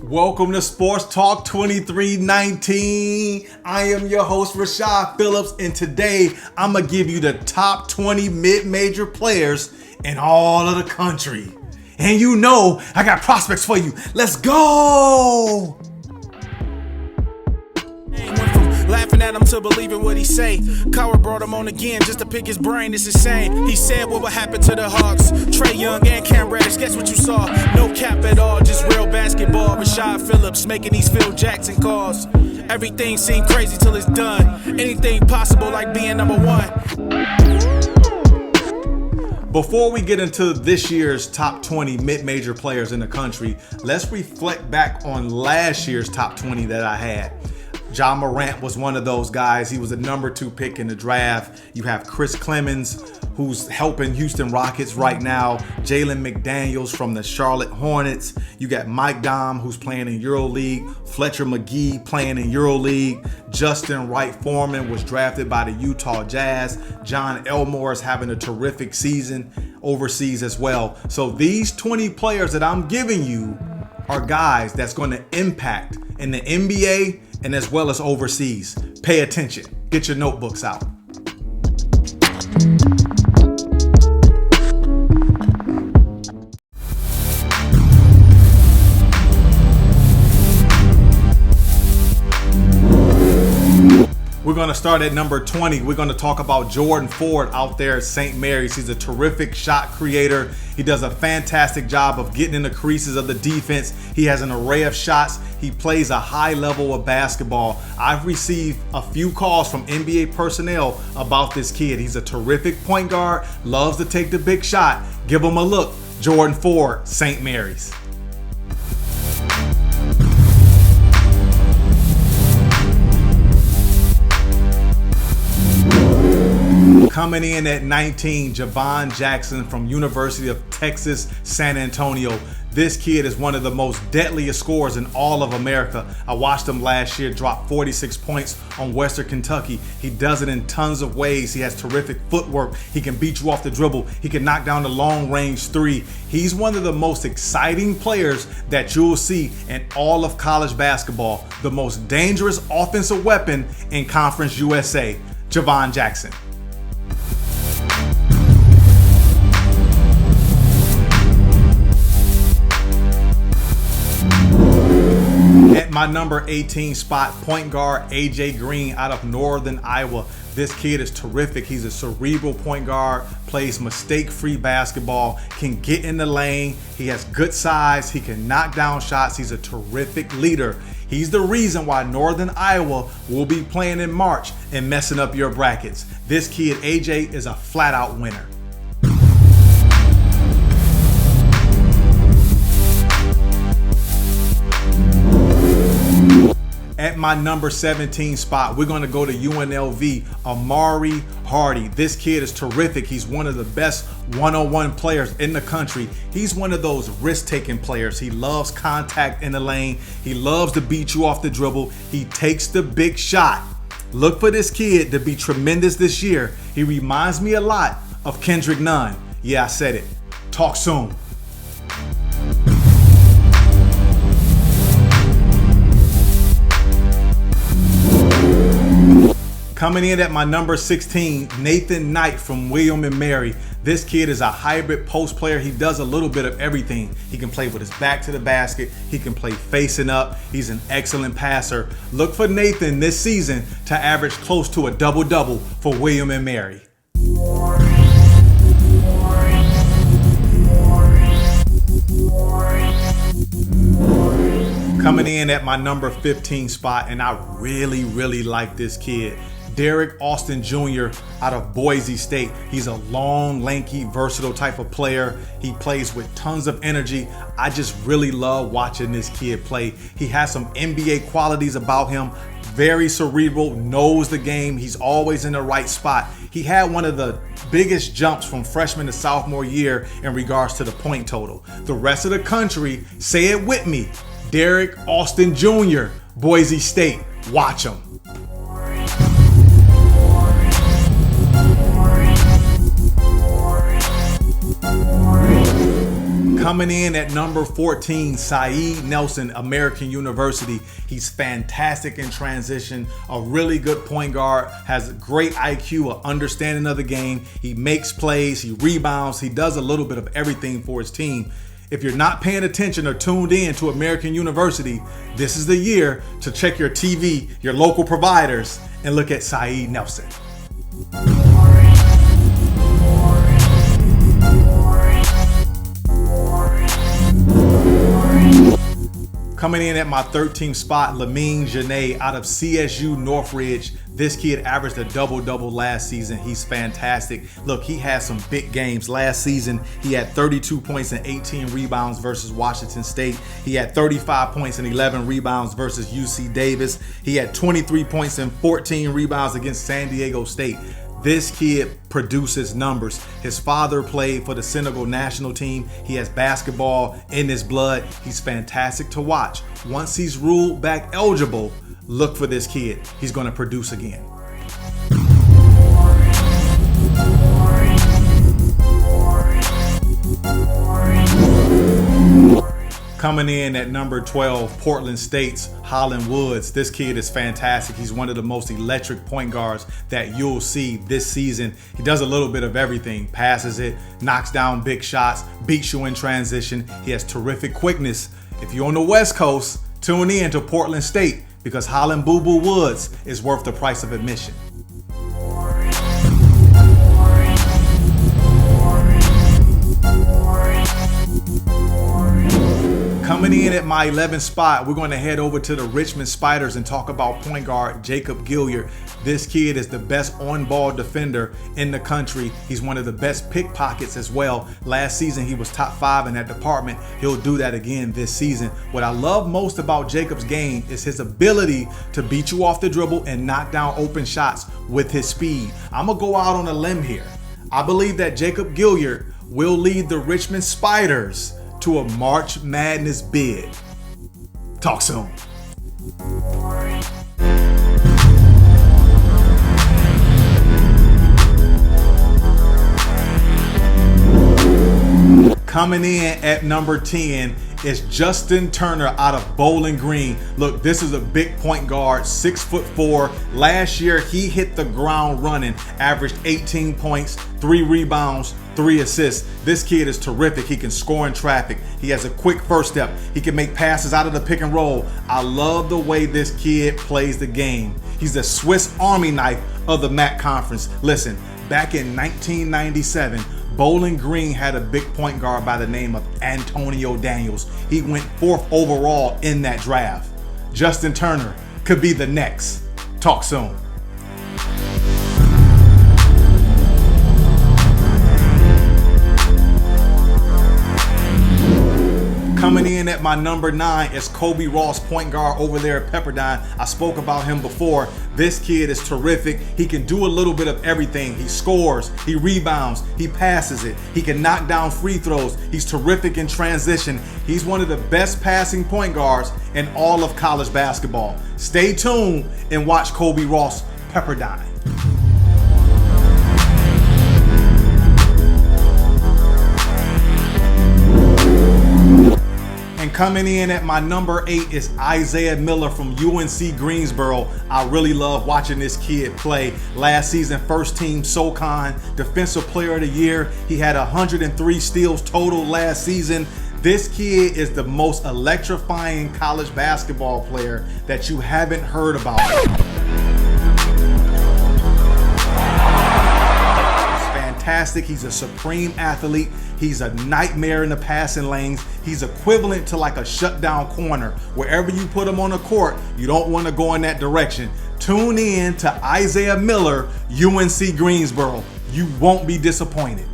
Welcome to Sports Talk 2319. I am your host, Rashad Phillips, and today I'm going to give you the top 20 mid-major players in all of the country. And you know, I got prospects for you. Let's go! Laughing at him to believing what he say. Coward brought him on again just to pick his brain. It's insane. He said what would happen to the Hawks. Trey Young and Cam Reddish, guess what you saw? No cap at all, just real basketball. Rashad Phillips making these Phil Jackson calls. Everything seemed crazy till it's done. Anything possible like being number one. Before we get into this year's top 20 mid-major players in the country, let's reflect back on last year's top 20 that I had. Ja Morant was one of those guys. He was a number 2 pick in the draft. You have Chris Clemens, who's helping Houston Rockets right now. Jalen McDaniels from the Charlotte Hornets. You got Mike Dom, who's playing in EuroLeague. Fletcher McGee playing in EuroLeague. Justin Wright Foreman was drafted by the Utah Jazz. John Elmore is having a terrific season overseas as well. So these 20 players that I'm giving you are guys that's going to impact in the NBA and as well as overseas. Pay attention. Get your notebooks out. We're going to start at number 20. We're going to talk about Jordan Ford out there at St. Mary's. He's a terrific shot creator. He does a fantastic job of getting in the creases of the defense. He has an array of shots. He plays a high level of basketball. I've received a few calls from NBA personnel about this kid. He's a terrific point guard, loves to take the big shot. Give him a look. Jordan Ford, St. Mary's. Coming in at 19, Javon Jackson from University of Texas, San Antonio. This kid is one of the most deadliest scorers in all of America. I watched him last year drop 46 points on Western Kentucky. He does it in tons of ways. He has terrific footwork. He can beat you off the dribble. He can knock down the long range 3. He's one of the most exciting players that you'll see in all of college basketball. The most dangerous offensive weapon in Conference USA, Javon Jackson. At my number 18 spot, point guard AJ Green out of Northern Iowa. This kid is terrific. He's a cerebral point guard, plays mistake-free basketball, can get in the lane. He has good size. He can knock down shots. He's a terrific leader. He's the reason why Northern Iowa will be playing in March and messing up your brackets. This kid, AJ, is a flat-out winner. At my number 17 spot, we're going to go to UNLV, Amari Hardy. This kid is terrific. He's one of the best one-on-one players in the country. He's one of those risk-taking players. He loves contact in the lane. He loves to beat you off the dribble. He takes the big shot. Look for this kid to be tremendous this year. He reminds me a lot of Kendrick Nunn. Yeah, I said it. Talk soon. Coming in at my number 16, Nathan Knight from William & Mary. This kid is a hybrid post player. He does a little bit of everything. He can play with his back to the basket. He can play facing up. He's an excellent passer. Look for Nathan this season to average close to a double-double for William & Mary. Coming in at my number 15 spot, and I really like this kid. Derek Austin Jr. out of Boise State. He's a long, lanky, versatile type of player. He plays with tons of energy. I just really love watching this kid play. He has some NBA qualities about him. Very cerebral, knows the game. He's always in the right spot. He had one of the biggest jumps from freshman to sophomore year in regards to the point total. The rest of the country, say it with me, Derek Austin Jr., Boise State. Watch him. Coming in at number 14, Sayid Nelson, American University. He's fantastic in transition, a really good point guard, has a great IQ, an understanding of the game. He makes plays, he rebounds, he does a little bit of everything for his team. If you're not paying attention or tuned in to American University, this is the year to check your TV, your local providers, and look at Sayid Nelson. Coming in at my 13th spot, Lamine Janae out of CSU Northridge. This kid averaged a double-double last season. He's fantastic. Look, he had some big games. Last season, he had 32 points and 18 rebounds versus Washington State. He had 35 points and 11 rebounds versus UC Davis. He had 23 points and 14 rebounds against San Diego State. This kid produces numbers. His father played for the Senegal national team. He has basketball in his blood. He's fantastic to watch. Once he's ruled back eligible, look for this kid. He's going to produce again. Coming in at number 12, Portland State's Holland Woods. This kid is fantastic. He's one of the most electric point guards that you'll see this season. He does a little bit of everything. Passes it, knocks down big shots, beats you in transition. He has terrific quickness. If you're on the West Coast, tune in to Portland State because Holland Boo Boo Woods is worth the price of admission. Coming in at my 11th spot, we're going to head over to the Richmond Spiders and talk about point guard Jacob Gilyard. This kid is the best on-ball defender in the country. He's one of the best pickpockets as well. Last season, he was top 5 in that department. He'll do that again this season. What I love most about Jacob's game is his ability to beat you off the dribble and knock down open shots with his speed. I'm going to go out on a limb here. I believe that Jacob Gilyard will lead the Richmond Spiders to a March Madness bid. Talk soon. Coming in at number 10 is Justin Turner out of Bowling Green. Look, this is a big point guard, 6'4". Last year, he hit the ground running, averaged 18 points, 3 rebounds, 3 assists. This kid is terrific. He can score in traffic. He has a quick first step. He can make passes out of the pick and roll. I love the way this kid plays the game. He's the Swiss Army knife of the MAC Conference. Listen, back in 1997, Bowling Green had a big point guard by the name of Antonio Daniels. He went 4th overall in that draft. Justin Turner could be the next. Talk soon. Coming in at my number 9 is Kobe Ross, point guard over there at Pepperdine. I spoke about him before. This kid is terrific. He can do a little bit of everything. He scores, he rebounds, he passes it. He can knock down free throws. He's terrific in transition. He's one of the best passing point guards in all of college basketball. Stay tuned and watch Kobe Ross, Pepperdine. And coming in at my number 8 is Isaiah Miller from UNC Greensboro. I really love watching this kid play. Last season, first team SoCon, Defensive Player of the Year. He had 103 steals total last season. This kid is the most electrifying college basketball player that you haven't heard about. Fantastic. He's a supreme athlete. He's a nightmare in the passing lanes. He's equivalent to like a shutdown corner. Wherever you put him on the court, you don't want to go in that direction. Tune in to Isaiah Miller, UNC Greensboro. You won't be disappointed.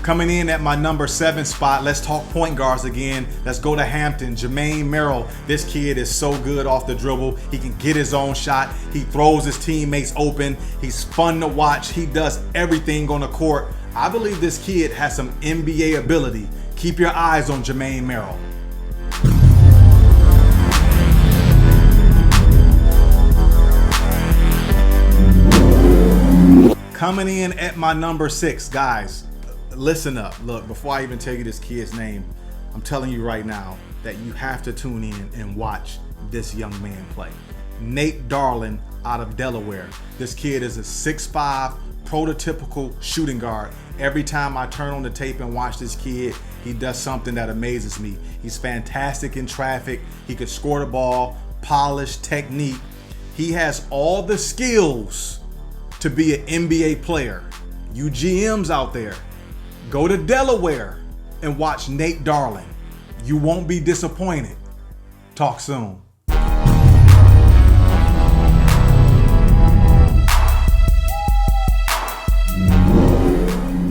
Coming in at my number 7 spot, let's talk point guards again. Let's go to Hampton. Jermaine Merrill. This kid is so good off the dribble. He can get his own shot. He throws his teammates open. He's fun to watch. He does everything on the court. I believe this kid has some NBA ability. Keep your eyes on Jermaine Merrill. Coming in at my number 6, guys, listen up. Look, before I even tell you this kid's name, I'm telling you right now that you have to tune in and watch this young man play. Nate Darling out of Delaware. This kid is a 6'5", prototypical shooting guard. Every time I turn on the tape and watch this kid, he does something that amazes me. He's fantastic in traffic. He could score the ball, polish, technique. He has all the skills to be an NBA player. You GMs out there, go to Delaware and watch Nate Darling. You won't be disappointed. Talk soon.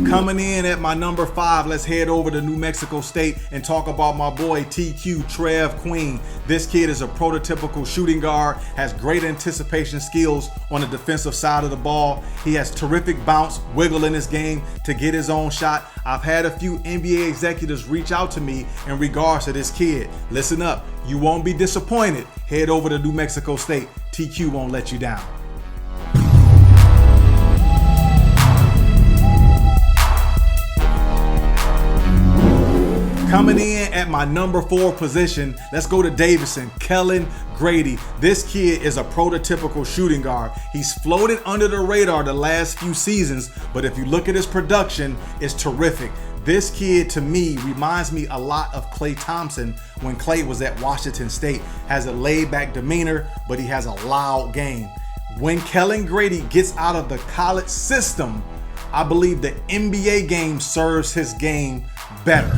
Coming in at my number 5, let's head over to New Mexico State and talk about my boy TQ, Trevin Queen. This kid is a prototypical shooting guard, has great anticipation skills on the defensive side of the ball. He has terrific bounce, wiggle in his game to get his own shot. I've had a few NBA executives reach out to me in regards to this kid. Listen up, you won't be disappointed. Head over to New Mexico State. TQ won't let you down. Coming in at my number 4 position, let's go to Davidson, Kellan Grady. This kid is a prototypical shooting guard. He's floated under the radar the last few seasons, but if you look at his production, it's terrific. This kid, to me, reminds me a lot of Klay Thompson when Klay was at Washington State. Has a laid-back demeanor, but he has a loud game. When Kellan Grady gets out of the college system, I believe the NBA game serves his game better.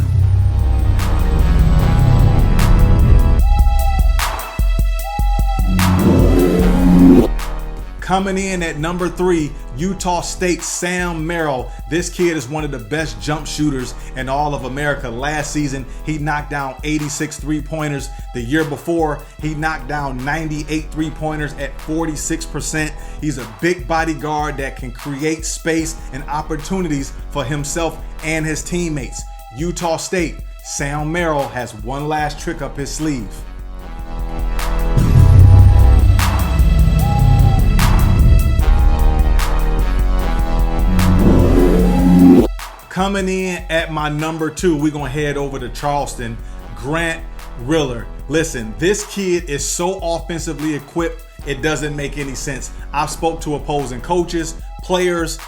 Coming in at number 3, Utah State, Sam Merrill. This kid is one of the best jump shooters in all of America. Last season, he knocked down 86 three-pointers. The year before, he knocked down 98 three-pointers at 46%. He's a big body guard that can create space and opportunities for himself and his teammates. Utah State, Sam Merrill has one last trick up his sleeve. Coming in at my number 2, we're going to head over to Charleston, Grant Riller. Listen, this kid is so offensively equipped, it doesn't make any sense. I've spoke to opposing coaches, players,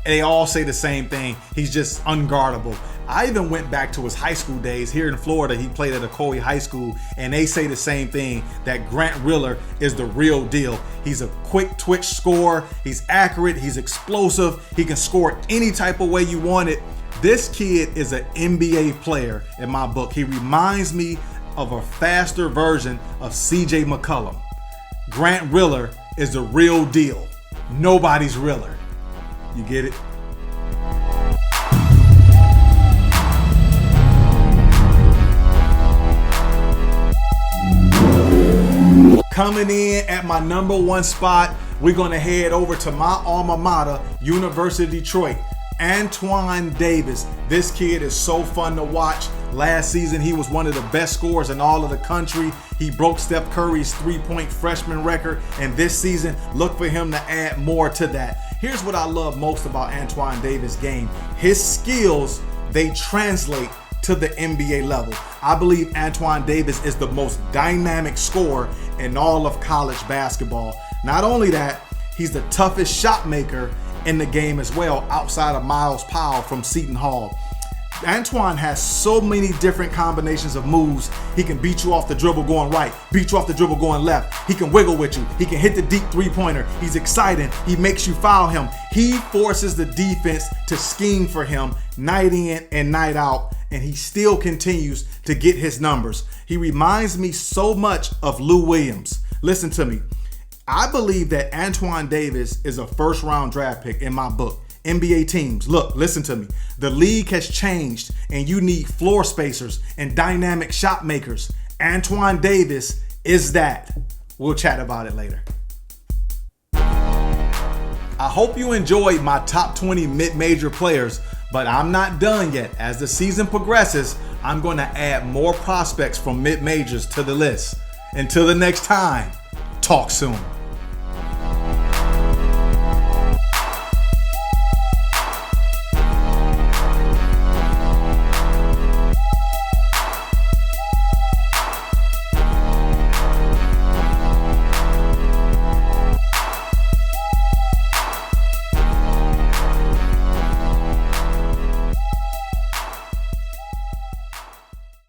they all say the same thing. He's just unguardable. I even went back to his high school days here in Florida. He played at Ocoee High School, and they say the same thing, that Grant Riller is the real deal. He's a quick twitch scorer. He's accurate. He's explosive. He can score any type of way you want it. This kid is an NBA player in my book. He reminds me of a faster version of CJ McCollum. Grant Riller is the real deal. Nobody's Riller. You get it? Coming in at my number 1 spot, we're going to head over to my alma mater, University of Detroit. Antoine Davis. This kid is so fun to watch. Last season, he was one of the best scorers in all of the country. He broke Steph Curry's 3-point freshman record, and this season, look for him to add more to that. Here's what I love most about Antoine Davis' game. His skills, they translate to the NBA level. I believe Antoine Davis is the most dynamic scorer in all of college basketball. Not only that, he's the toughest shot maker in the game as well, outside of Miles Powell from Seton Hall. Antoine has so many different combinations of moves. He can beat you off the dribble going right, beat you off the dribble going left. He can wiggle with you. He can hit the deep three-pointer. He's exciting. He makes you foul him. He forces the defense to scheme for him night in and night out, and he still continues to get his numbers. He reminds me so much of Lou Williams. Listen to me. I believe that Antoine Davis is a first-round draft pick in my book. NBA teams, look, listen to me. The league has changed, and you need floor spacers and dynamic shot makers. Antoine Davis is that. We'll chat about it later. I hope you enjoyed my top 20 mid-major players, but I'm not done yet. As the season progresses, I'm going to add more prospects from mid-majors to the list. Until the next time, talk soon.